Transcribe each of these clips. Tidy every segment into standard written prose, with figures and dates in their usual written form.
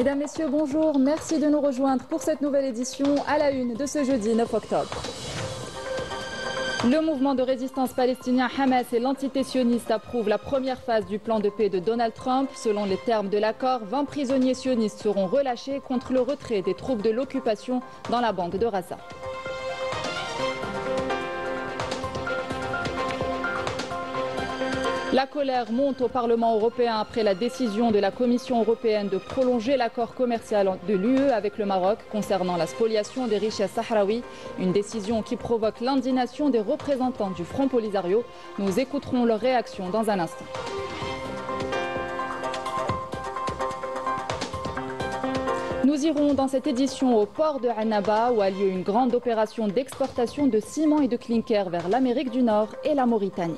Mesdames, Messieurs, bonjour. Merci de nous rejoindre pour cette nouvelle édition à la une de ce jeudi 9 octobre. Le mouvement de résistance palestinien Hamas et l'entité sioniste approuvent la première phase du plan de paix de Donald Trump. Selon les termes de l'accord, 20 prisonniers sionistes seront relâchés contre le retrait des troupes de l'occupation dans la bande de Gaza. La colère monte au Parlement européen après la décision de la Commission européenne de prolonger l'accord commercial de l'UE avec le Maroc concernant la spoliation des richesses sahraouis. Une décision qui provoque l'indignation des représentants du Front Polisario. Nous écouterons leur réaction dans un instant. Nous irons dans cette édition au port de Annaba où a lieu une grande opération d'exportation de ciment et de clinker vers l'Amérique du Nord et la Mauritanie.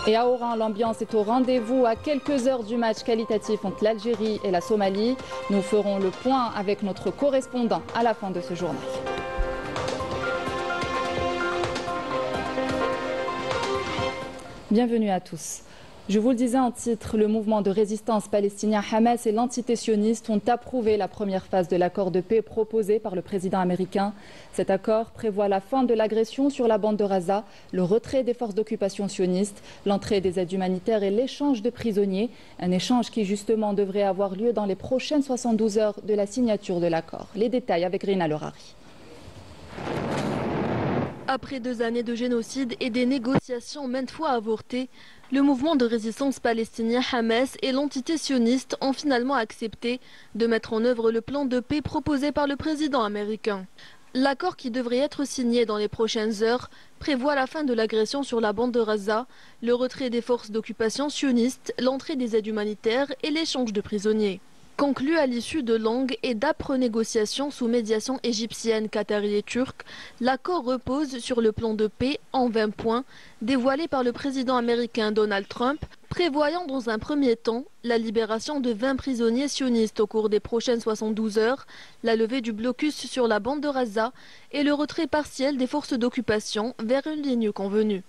Et à Oran, l'ambiance est au rendez-vous à quelques heures du match qualitatif entre l'Algérie et la Somalie. Nous ferons le point avec notre correspondant à la fin de ce journal. Bienvenue à tous. Je vous le disais en titre, le mouvement de résistance palestinien Hamas et l'entité sioniste ont approuvé la première phase de l'accord de paix proposé par le président américain. Cet accord prévoit la fin de l'agression sur la bande de Gaza, le retrait des forces d'occupation sionistes, l'entrée des aides humanitaires et l'échange de prisonniers. Un échange qui justement devrait avoir lieu dans les prochaines 72 heures de la signature de l'accord. Les détails avec Rina Lerari. Après 2 années de génocide et des négociations maintes fois avortées, le mouvement de résistance palestinien Hamas et l'entité sioniste ont finalement accepté de mettre en œuvre le plan de paix proposé par le président américain. L'accord qui devrait être signé dans les prochaines heures prévoit la fin de l'agression sur la bande de Gaza, le retrait des forces d'occupation sionistes, l'entrée des aides humanitaires et l'échange de prisonniers. Conclu à l'issue de longues et d'âpres négociations sous médiation égyptienne, qatari et turque, l'accord repose sur le plan de paix en 20 points dévoilé par le président américain Donald Trump, prévoyant dans un premier temps la libération de 20 prisonniers sionistes au cours des prochaines 72 heures, la levée du blocus sur la bande de Gaza et le retrait partiel des forces d'occupation vers une ligne convenue.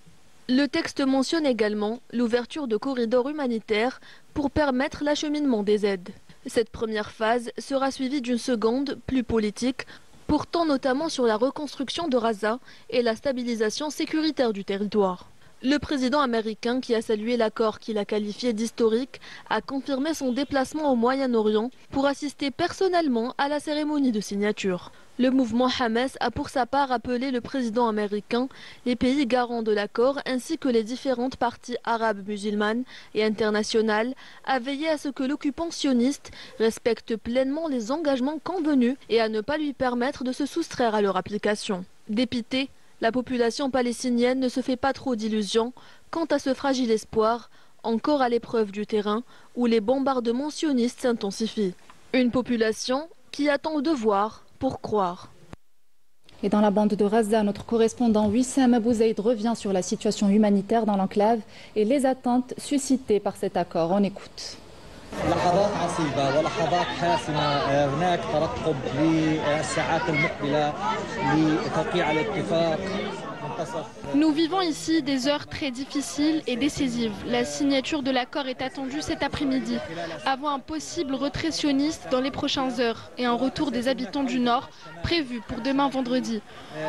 Le texte mentionne également l'ouverture de corridors humanitaires pour permettre l'acheminement des aides. Cette première phase sera suivie d'une seconde, plus politique, portant notamment sur la reconstruction de Gaza et la stabilisation sécuritaire du territoire. Le président américain, qui a salué l'accord qu'il a qualifié d'historique, a confirmé son déplacement au Moyen-Orient pour assister personnellement à la cérémonie de signature. Le mouvement Hamas a pour sa part appelé le président américain, les pays garants de l'accord ainsi que les différentes parties arabes musulmanes et internationales à veiller à ce que l'occupant sioniste respecte pleinement les engagements convenus et à ne pas lui permettre de se soustraire à leur application. Dépitée, la population palestinienne ne se fait pas trop d'illusions quant à ce fragile espoir, encore à l'épreuve du terrain où les bombardements sionistes s'intensifient. Une population qui attend de voir pour croire. Et dans la bande de Gaza, notre correspondant Wissam Abou Zaid revient sur la situation humanitaire dans l'enclave et les attentes suscitées par cet accord. On écoute. لحظات عصيبة ولحظات حاسمة هناك ترقب للساعات المقبلة لتوقيع الاتفاق. Nous vivons ici des heures très difficiles et décisives. La signature de l'accord est attendue cet après-midi, avant un possible retrait sioniste dans les prochaines heures et un retour des habitants du Nord prévu pour demain vendredi.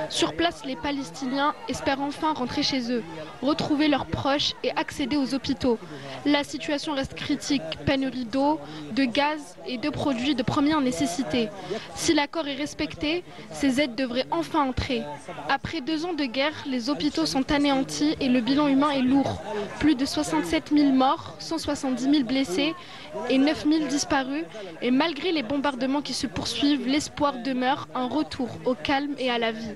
Sur place, les Palestiniens espèrent enfin rentrer chez eux, retrouver leurs proches et accéder aux hôpitaux. La situation reste critique, pénurie d'eau, de gaz et de produits de première nécessité. Si l'accord est respecté, ces aides devraient enfin entrer. Après 2 ans de guerre, les hôpitaux sont anéantis et le bilan humain est lourd. Plus de 67 000 morts, 170 000 blessés et 9 000 disparus. Et malgré les bombardements qui se poursuivent, l'espoir demeure un retour au calme et à la vie.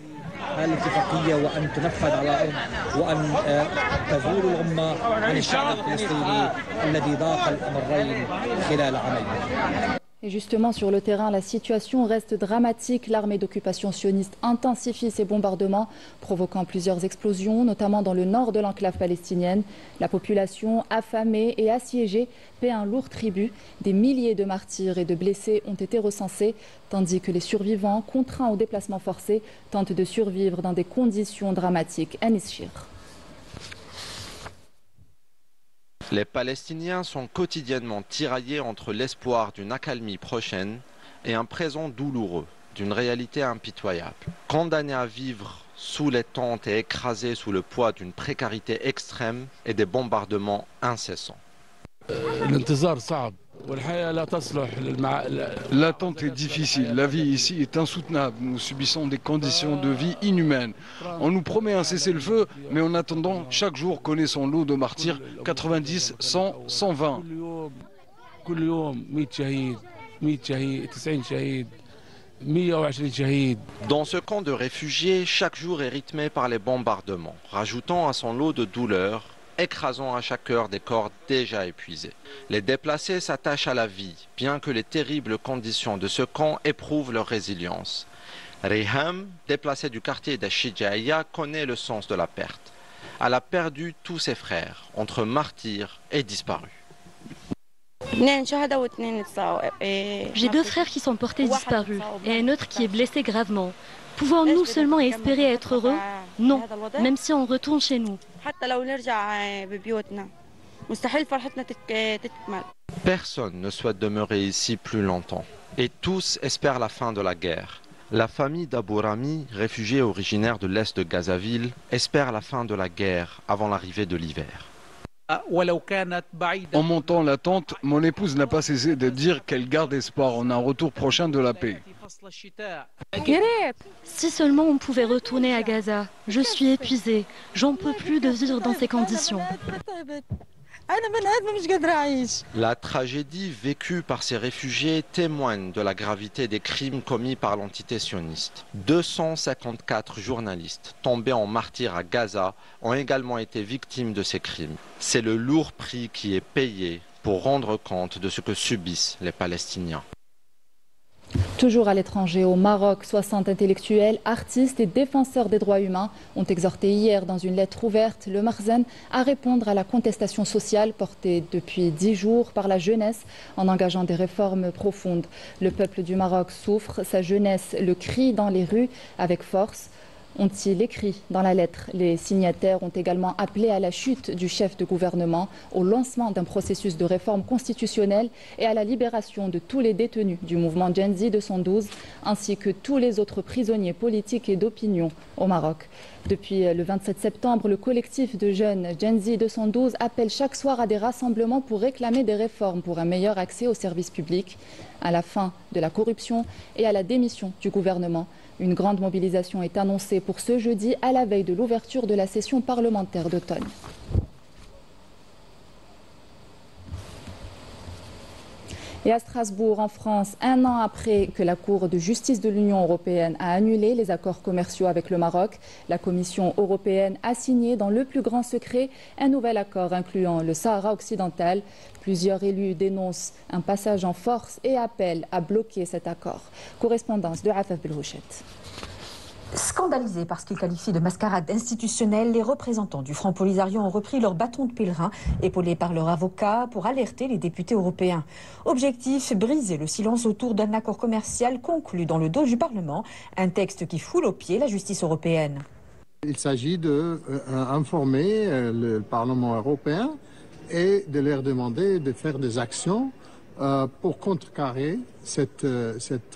الاتفاقية وأن تنفذ على الأرض وأن تزول الغمة عن الشعب الفلسطيني الذي ضاق الأمرين خلال عامين. Et justement, sur le terrain, la situation reste dramatique. L'armée d'occupation sioniste intensifie ses bombardements, provoquant plusieurs explosions, notamment dans le nord de l'enclave palestinienne. La population, affamée et assiégée, paie un lourd tribut. Des milliers de martyrs et de blessés ont été recensés, tandis que les survivants, contraints au déplacement forcé, tentent de survivre dans des conditions dramatiques. Anis Chir. Les Palestiniens sont quotidiennement tiraillés entre l'espoir d'une accalmie prochaine et un présent douloureux, d'une réalité impitoyable. Condamnés à vivre sous les tentes et écrasés sous le poids d'une précarité extrême et des bombardements incessants. L'attente est difficile, la vie ici est insoutenable, nous subissons des conditions de vie inhumaines. On nous promet un cessez-le-feu, mais en attendant, chaque jour connaît son lot de martyrs, 90, 100, 120. Dans ce camp de réfugiés, chaque jour est rythmé par les bombardements, rajoutant à son lot de douleurs, écrasant à chaque heure des corps déjà épuisés. Les déplacés s'attachent à la vie, bien que les terribles conditions de ce camp éprouvent leur résilience. Riham, déplacée du quartier d'Ashijaya, connaît le sens de la perte. Elle a perdu tous ses frères, entre martyrs et disparus. J'ai 2 frères qui sont portés disparus et un autre qui est blessé gravement. Pouvons-nous seulement espérer être heureux? Non, même si on retourne chez nous. Personne ne souhaite demeurer ici plus longtemps. Et tous espèrent la fin de la guerre. La famille d'Abou Rami, réfugiée originaire de l'est de Gazaville, espère la fin de la guerre avant l'arrivée de l'hiver. En montant la tente, mon épouse n'a pas cessé de dire qu'elle garde espoir en un retour prochain de la paix. Si seulement on pouvait retourner à Gaza. Je suis épuisée. J'en peux plus de vivre dans ces conditions. La tragédie vécue par ces réfugiés témoigne de la gravité des crimes commis par l'entité sioniste. 254 journalistes tombés en martyrs à Gaza ont également été victimes de ces crimes. C'est le lourd prix qui est payé pour rendre compte de ce que subissent les Palestiniens. Toujours à l'étranger, au Maroc, 60 intellectuels, artistes et défenseurs des droits humains ont exhorté hier dans une lettre ouverte le Marzen à répondre à la contestation sociale portée depuis 10 jours par la jeunesse en engageant des réformes profondes. Le peuple du Maroc souffre, sa jeunesse le crie dans les rues avec force. Ont-ils écrit dans la lettre. Les signataires ont également appelé à la chute du chef de gouvernement, au lancement d'un processus de réforme constitutionnelle et à la libération de tous les détenus du mouvement Gen Z 212, ainsi que tous les autres prisonniers politiques et d'opinion au Maroc. Depuis le 27 septembre, le collectif de jeunes Gen Z 212 appelle chaque soir à des rassemblements pour réclamer des réformes pour un meilleur accès aux services publics, à la fin de la corruption et à la démission du gouvernement. Une grande mobilisation est annoncée pour ce jeudi à la veille de l'ouverture de la session parlementaire d'automne. Et à Strasbourg, en France, 1 an après que la Cour de justice de l'Union européenne a annulé les accords commerciaux avec le Maroc, la Commission européenne a signé dans le plus grand secret un nouvel accord incluant le Sahara occidental. Plusieurs élus dénoncent un passage en force et appellent à bloquer cet accord. Correspondance de Afaf Belhouchet. Scandalisés par ce qu'ils qualifient de mascarade institutionnelle, les représentants du Front Polisario ont repris leur bâton de pèlerin, épaulés par leur avocat, pour alerter les députés européens. Objectif, briser le silence autour d'un accord commercial conclu dans le dos du Parlement, un texte qui foule aux pieds la justice européenne. Il s'agit d'informer le Parlement européen et de leur demander de faire des actions pour contrecarrer cette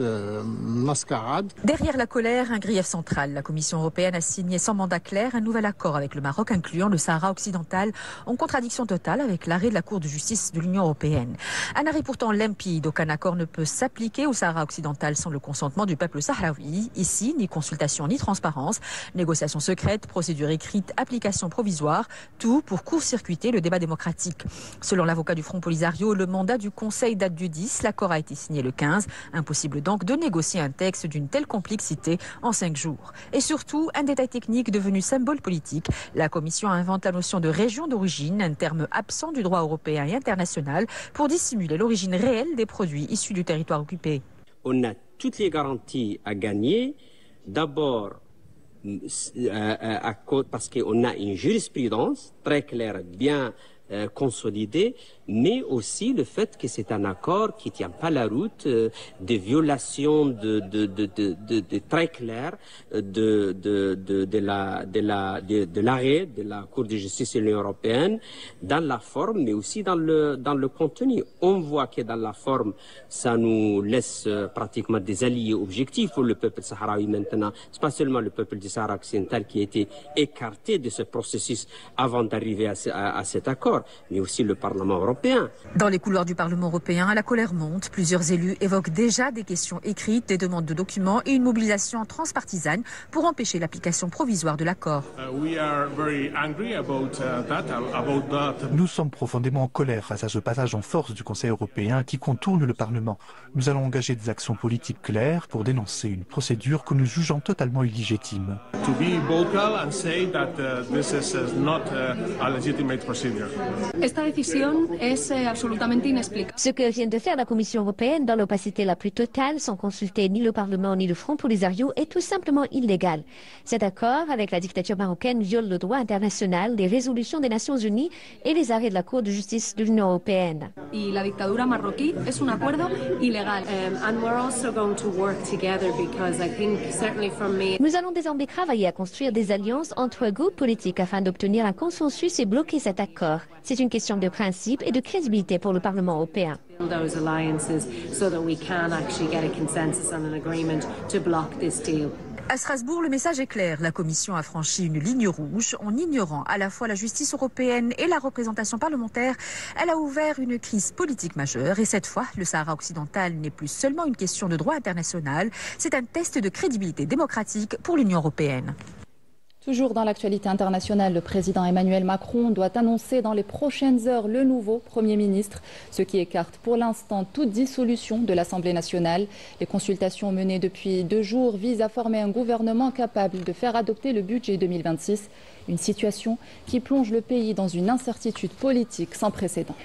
mascarade. Derrière la colère, un grief central. La Commission européenne a signé sans mandat clair un nouvel accord avec le Maroc incluant le Sahara occidental, en contradiction totale avec l'arrêt de la Cour de justice de l'Union européenne. Un arrêt pourtant limpide. Aucun accord ne peut s'appliquer au Sahara occidental sans le consentement du peuple sahraoui. Ici, ni consultation ni transparence, négociations secrètes, procédures écrites, applications provisoires, tout pour court-circuiter le débat démocratique. Selon l'avocat du Front Polisario, le mandat du Conseil date du 10, l'accord a été signé le 15. Impossible donc de négocier un texte d'une telle complexité en 5 jours. Et surtout, un détail technique devenu symbole politique. La Commission invente la notion de région d'origine, un terme absent du droit européen et international, pour dissimuler l'origine réelle des produits issus du territoire occupé. On a toutes les garanties à gagner. D'abord, parce qu'on a une jurisprudence très claire, bien consolidé, mais aussi le fait que c'est un accord qui ne tient pas la route, des violations très claires de l'arrêt de la Cour de justice de l'Union européenne dans la forme, mais aussi dans le contenu. On voit que dans la forme, ça nous laisse pratiquement des alliés objectifs pour le peuple sahraoui maintenant. C'est pas seulement le peuple du Sahara occidental qui a été écarté de ce processus avant d'arriver à cet accord, mais aussi le Parlement européen. Dans les couloirs du Parlement européen, la colère monte. Plusieurs élus évoquent déjà des questions écrites, des demandes de documents et une mobilisation transpartisane pour empêcher l'application provisoire de l'accord. Nous sommes profondément en colère face à ce passage en force du Conseil européen qui contourne le Parlement. Nous allons engager des actions politiques claires pour dénoncer une procédure que nous jugeons totalement illégitime. Ce que vient de faire la Commission européenne dans l'opacité la plus totale, sans consulter ni le Parlement ni le Front Polisario, est tout simplement illégal. Cet accord avec la dictature marocaine viole le droit international, les résolutions des Nations Unies et les arrêts de la Cour de justice de l'Union européenne. Y la dictadura marroquí es un acuerdo ilegal. Nous allons désormais travailler à construire des alliances entre groupes politiques afin d'obtenir un consensus et bloquer cet accord. C'est une question de principe et de crédibilité pour le Parlement européen. À Strasbourg, le message est clair. La Commission a franchi une ligne rouge en ignorant à la fois la justice européenne et la représentation parlementaire. Elle a ouvert une crise politique majeure et cette fois, le Sahara occidental n'est plus seulement une question de droit international, c'est un test de crédibilité démocratique pour l'Union européenne. Toujours dans l'actualité internationale, le président Emmanuel Macron doit annoncer dans les prochaines heures le nouveau Premier ministre, ce qui écarte pour l'instant toute dissolution de l'Assemblée nationale. Les consultations menées depuis 2 jours visent à former un gouvernement capable de faire adopter le budget 2026, une situation qui plonge le pays dans une incertitude politique sans précédent.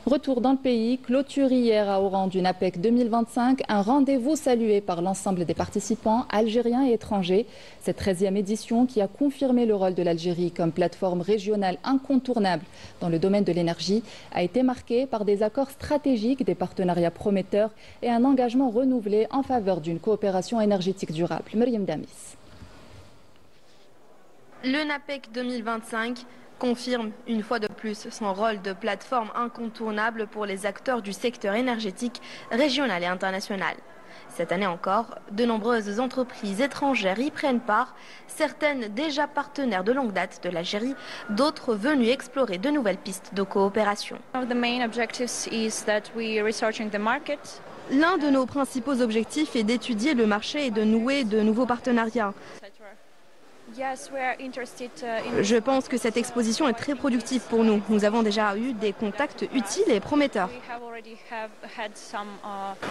Retour dans le pays, clôture hier à Oran d'une APEC 2025, un rendez-vous salué par l'ensemble des participants, algériens et étrangers. Cette 13e édition qui a confirmé le rôle de l'Algérie comme plateforme régionale incontournable dans le domaine de l'énergie a été marquée par des accords stratégiques, des partenariats prometteurs et un engagement renouvelé en faveur d'une coopération énergétique durable. Myriam Damis. Le NAPEC 2025 confirme une fois de plus son rôle de plateforme incontournable pour les acteurs du secteur énergétique régional et international. Cette année encore, de nombreuses entreprises étrangères y prennent part, certaines déjà partenaires de longue date de l'Algérie, d'autres venues explorer de nouvelles pistes de coopération. L'un de nos principaux objectifs est d'étudier le marché et de nouer de nouveaux partenariats. Je pense que cette exposition est très productive pour nous. Nous avons déjà eu des contacts utiles et prometteurs.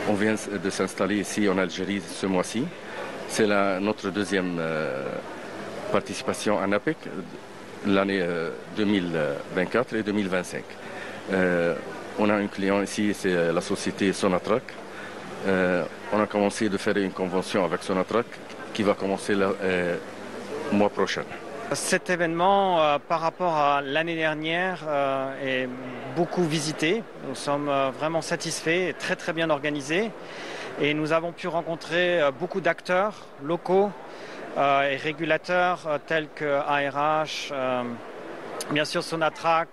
On vient de s'installer ici en Algérie ce mois-ci. C'est notre deuxième participation à NAPEC, l'année 2024 et 2025. On a un client ici, c'est la société Sonatrach. On a commencé de faire une convention avec Sonatrach qui va commencer mois prochain. Cet événement, par rapport à l'année dernière, est beaucoup visité. Nous sommes vraiment satisfaits et très très bien organisés. Et nous avons pu rencontrer beaucoup d'acteurs locaux et régulateurs tels que ARH, bien sûr Sonatrach,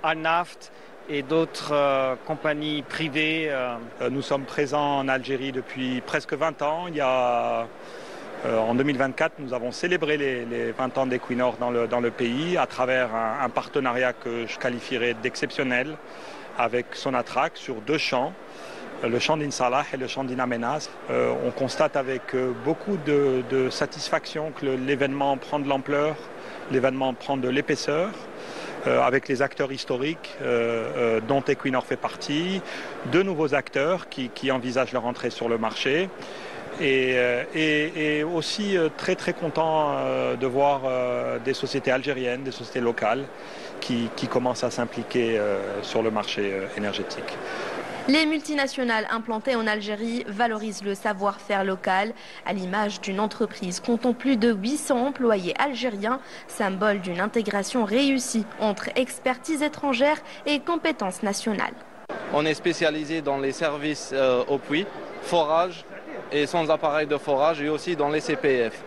Al-Naft et d'autres compagnies privées. Nous sommes présents en Algérie depuis presque 20 ans. En 2024, nous avons célébré les 20 ans d'Equinor dans le pays à travers un partenariat que je qualifierais d'exceptionnel avec Sonatrach sur 2 champs, le champ d'Insalah et le champ d'In Amenas. On constate avec beaucoup de satisfaction que l'événement prend de l'ampleur, l'événement prend de l'épaisseur, avec les acteurs historiques dont Equinor fait partie, de nouveaux acteurs qui envisagent leur entrée sur le marché. Et aussi très très content de voir des sociétés algériennes, des sociétés locales qui commencent à s'impliquer sur le marché énergétique. Les multinationales implantées en Algérie valorisent le savoir-faire local, à l'image d'une entreprise comptant plus de 800 employés algériens, symbole d'une intégration réussie entre expertise étrangère et compétences nationales. On est spécialisé dans les services au puits, forage et sans appareil de forage, et aussi dans les CPF.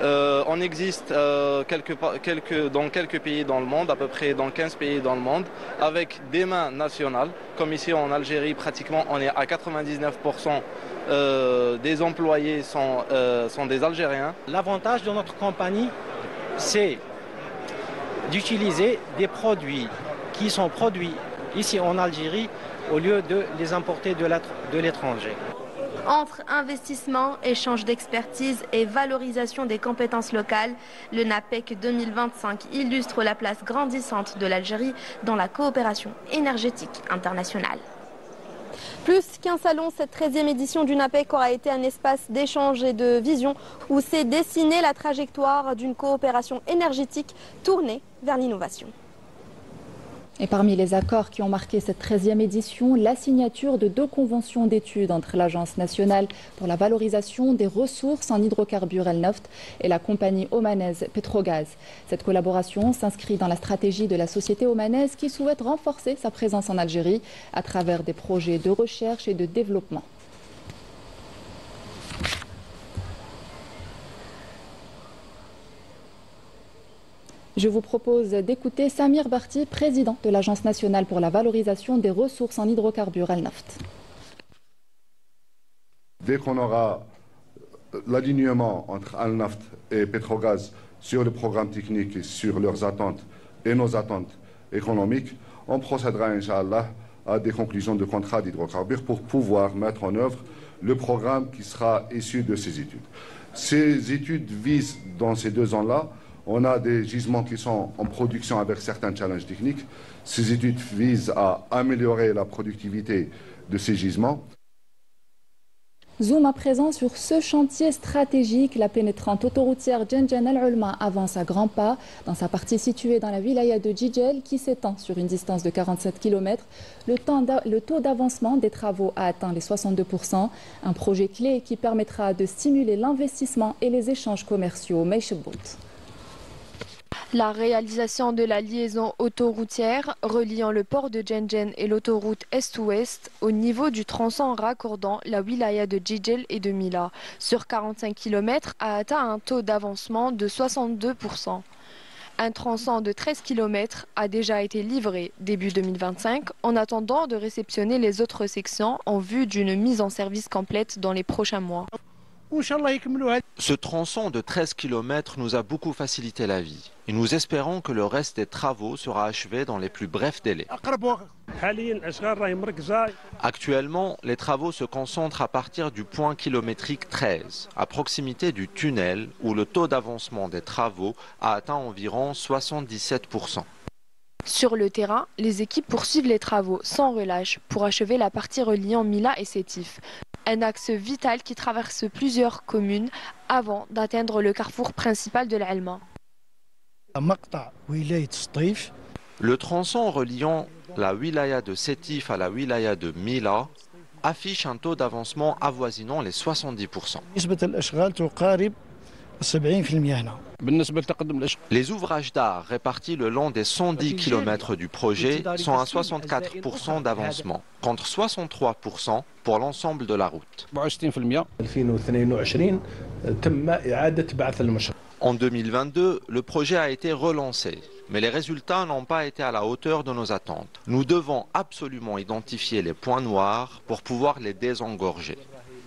On existe dans quelques pays dans le monde, à peu près dans 15 pays dans le monde, avec des mains nationales. Comme ici en Algérie, pratiquement on est à 99% des employés sont des Algériens. L'avantage de notre compagnie, c'est d'utiliser des produits qui sont produits ici en Algérie au lieu de les importer de l'étranger. Entre investissement, échange d'expertise et valorisation des compétences locales, le NAPEC 2025 illustre la place grandissante de l'Algérie dans la coopération énergétique internationale. Plus qu'un salon, cette 13e édition du NAPEC aura été un espace d'échange et de vision où s'est dessinée la trajectoire d'une coopération énergétique tournée vers l'innovation. Et parmi les accords qui ont marqué cette 13e édition, la signature de 2 conventions d'études entre l'Agence nationale pour la valorisation des ressources en hydrocarbures El Naft et la compagnie omanaise Petrogaz. Cette collaboration s'inscrit dans la stratégie de la société omanaise qui souhaite renforcer sa présence en Algérie à travers des projets de recherche et de développement. Je vous propose d'écouter Samir Barti, président de l'Agence nationale pour la valorisation des ressources en hydrocarbures Al Naft. Dès qu'on aura l'alignement entre Al Naft et Petrogaz sur le programme technique et sur leurs attentes et nos attentes économiques, on procédera, Inch'Allah, à des conclusions de contrats d'hydrocarbures pour pouvoir mettre en œuvre le programme qui sera issu de ces études. Ces études visent, dans ces 2 ans-là, on a des gisements qui sont en production avec certains challenges techniques. Ces études visent à améliorer la productivité de ces gisements. Zoom à présent sur ce chantier stratégique. La pénétrante autoroutière Djenjen Al Ulma avance à grands pas dans sa partie située dans la wilaya de Jijel qui s'étend sur une distance de 47 km. Le taux d'avancement des travaux a atteint les 62%. Un projet clé qui permettra de stimuler l'investissement et les échanges commerciaux. Meishebout. La réalisation de la liaison autoroutière reliant le port de Djenjen et l'autoroute Est-Ouest au niveau du tronçon raccordant la wilaya de Jijel et de Mila sur 45 km a atteint un taux d'avancement de 62%. Un tronçon de 13 km a déjà été livré début 2025 en attendant de réceptionner les autres sections en vue d'une mise en service complète dans les prochains mois. Ce tronçon de 13 km nous a beaucoup facilité la vie et nous espérons que le reste des travaux sera achevé dans les plus brefs délais. Actuellement, les travaux se concentrent à partir du point kilométrique 13, à proximité du tunnel où le taux d'avancement des travaux a atteint environ 77%. Sur le terrain, les équipes poursuivent les travaux sans relâche pour achever la partie reliant Mila et Sétif. Un axe vital qui traverse plusieurs communes avant d'atteindre le carrefour principal de l'Alma. Le tronçon reliant la wilaya de Sétif à la wilaya de Mila affiche un taux d'avancement avoisinant les 70%. Les ouvrages d'art répartis le long des 110 km du projet sont à 64% d'avancement, contre 63% pour l'ensemble de la route. En 2022, le projet a été relancé, mais les résultats n'ont pas été à la hauteur de nos attentes. Nous devons absolument identifier les points noirs pour pouvoir les désengorger.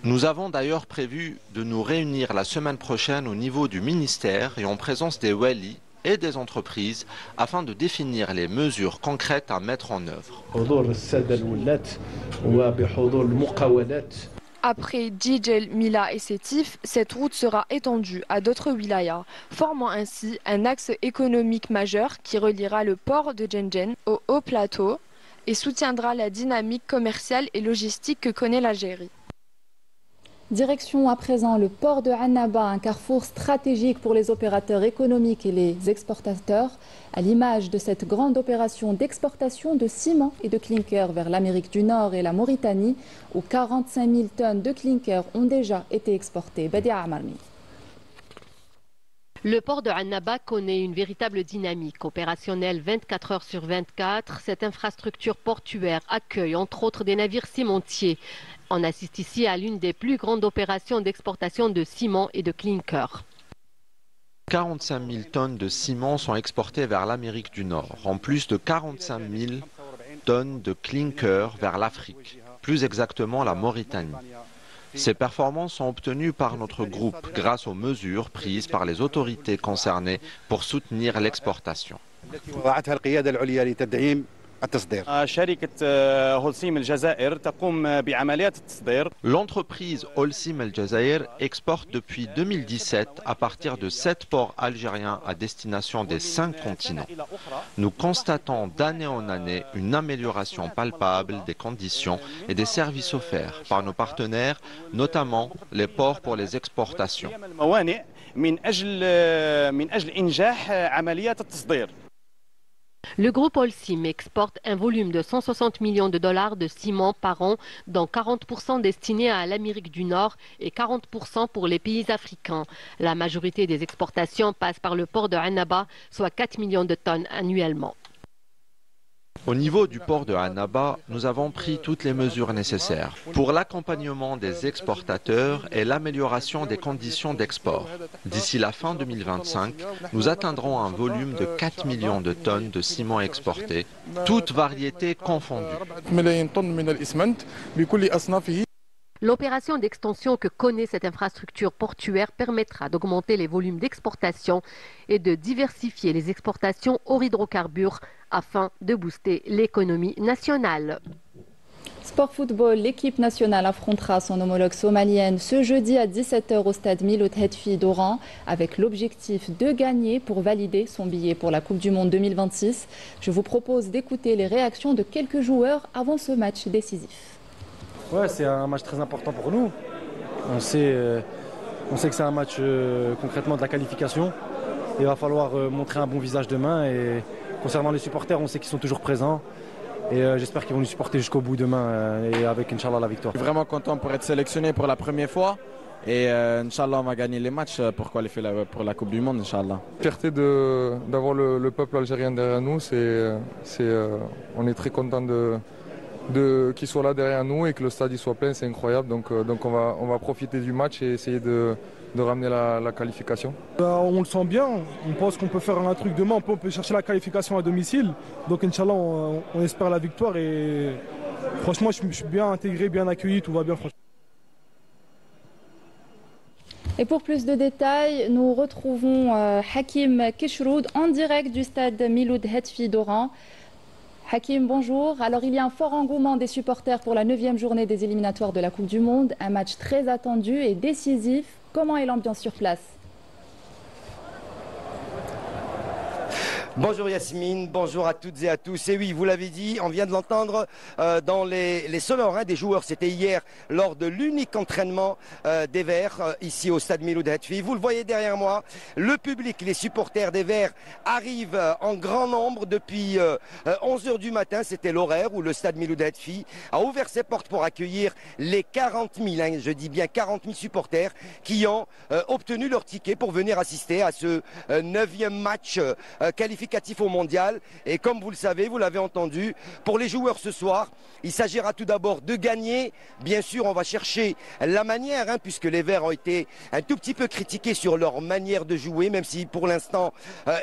Nous avons d'ailleurs prévu de nous réunir la semaine prochaine au niveau du ministère et en présence des wali et des entreprises afin de définir les mesures concrètes à mettre en œuvre. Après Jijel, Mila et Sétif, cette route sera étendue à d'autres wilayas, formant ainsi un axe économique majeur qui reliera le port de Djenjen au haut plateau et soutiendra la dynamique commerciale et logistique que connaît l'Algérie. Direction à présent le port de Annaba, un carrefour stratégique pour les opérateurs économiques et les exportateurs, à l'image de cette grande opération d'exportation de ciment et de clinker vers l'Amérique du Nord et la Mauritanie, où 45 000 tonnes de clinker ont déjà été exportées. Badia Amarmi. Le port de Annaba connaît une véritable dynamique. Opérationnelle 24 heures sur 24, cette infrastructure portuaire accueille entre autres des navires cimentiers. On assiste ici à l'une des plus grandes opérations d'exportation de ciment et de clinker. 45 000 tonnes de ciment sont exportées vers l'Amérique du Nord, en plus de 45 000 tonnes de clinker vers l'Afrique, plus exactement la Mauritanie. Ces performances sont obtenues par notre groupe grâce aux mesures prises par les autorités concernées pour soutenir l'exportation. L'entreprise Holcim El Jazair exporte depuis 2017 à partir de 7 ports algériens à destination des 5 continents. Nous constatons d'année en année une amélioration palpable des conditions et des services offerts par nos partenaires, notamment les ports pour les exportations. Le groupe Holcim exporte un volume de 160 millions de dollars de ciment par an, dont 40% destinés à l'Amérique du Nord et 40% pour les pays africains. La majorité des exportations passe par le port de Annaba, soit 4 millions de tonnes annuellement. Au niveau du port de Annaba, nous avons pris toutes les mesures nécessaires pour l'accompagnement des exportateurs et l'amélioration des conditions d'export. D'ici la fin 2025, nous atteindrons un volume de 4 millions de tonnes de ciment exporté, toutes variétés confondues. L'opération d'extension que connaît cette infrastructure portuaire permettra d'augmenter les volumes d'exportation et de diversifier les exportations hors hydrocarbures afin de booster l'économie nationale. Sport football, l'équipe nationale affrontera son homologue somalienne ce jeudi à 17 h au stade Miloud Hetfi d'Oran avec l'objectif de gagner pour valider son billet pour la Coupe du Monde 2026. Je vous propose d'écouter les réactions de quelques joueurs avant ce match décisif. Ouais, c'est un match très important pour nous. On sait que c'est un match concrètement de la qualification. Il va falloir montrer un bon visage demain. Et concernant les supporters, on sait qu'ils sont toujours présents. Et j'espère qu'ils vont nous supporter jusqu'au bout demain et avec, Inch'Allah, la victoire. Je suis vraiment content pour être sélectionné pour la première fois. Et Inch'Allah, on va gagner les matchs pour qualifier pour la Coupe du Monde, Inch'Allah. Fierté d'avoir le peuple algérien derrière nous. On est très content qu'il soit là derrière nous et que le stade soit plein, c'est incroyable. Donc on va profiter du match et essayer de ramener la qualification. On le sent bien, on pense qu'on peut faire un truc demain, on peut chercher la qualification à domicile. Donc Inch'Allah, on espère la victoire et franchement je suis bien intégré, bien accueilli, tout va bien franchement. Et pour plus de détails, nous retrouvons Hakim Keshroud en direct du stade Miloud Hetfi d'Oran. Hakim, bonjour. Alors, il y a un fort engouement des supporters pour la 9e journée des éliminatoires de la Coupe du Monde. Un match très attendu et décisif. Comment est l'ambiance sur place ? Bonjour Yasmine, bonjour à toutes et à tous. Et oui, vous l'avez dit, on vient de l'entendre dans les sonores des joueurs. C'était hier lors de l'unique entraînement des Verts ici au stade Miloud Hetfi. Vous le voyez derrière moi, le public, les supporters des Verts arrivent en grand nombre depuis 11 h du matin. C'était l'horaire où le stade Miloud Hetfi a ouvert ses portes pour accueillir les 40 000, je dis bien 40 000 supporters qui ont obtenu leur ticket pour venir assister à ce 9e match qualificatif au mondial. Et comme vous le savez, vous l'avez entendu, pour les joueurs ce soir, il s'agira tout d'abord de gagner. Bien sûr, on va chercher la manière, puisque les Verts ont été un tout petit peu critiqués sur leur manière de jouer, même si pour l'instant,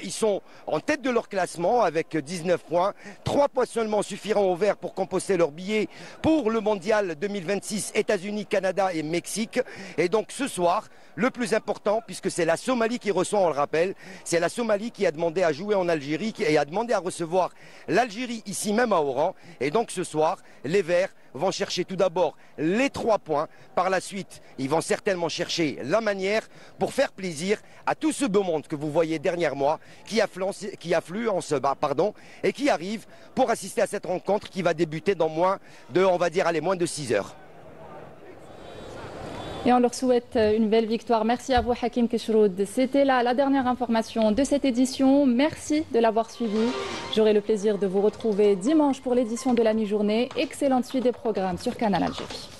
ils sont en tête de leur classement avec 19 points. 3 points seulement suffiront aux Verts pour composer leur billet pour le mondial 2026, États-Unis, Canada et Mexique. Et donc ce soir, le plus important, puisque c'est la Somalie qui reçoit, on le rappelle, c'est la Somalie qui a demandé à jouer en Algérie et a demandé à recevoir l'Algérie ici même à Oran. Et donc ce soir, les Verts vont chercher tout d'abord les 3 points. Par la suite, ils vont certainement chercher la manière pour faire plaisir à tout ce beau monde que vous voyez derrière moi, qui afflue et qui arrive pour assister à cette rencontre qui va débuter dans moins de 6 heures. Et on leur souhaite une belle victoire. Merci à vous, Hakim Keshroud. C'était là la dernière information de cette édition. Merci de l'avoir suivi. J'aurai le plaisir de vous retrouver dimanche pour l'édition de la mi-journée. Excellente suite des programmes sur Canal Algérie.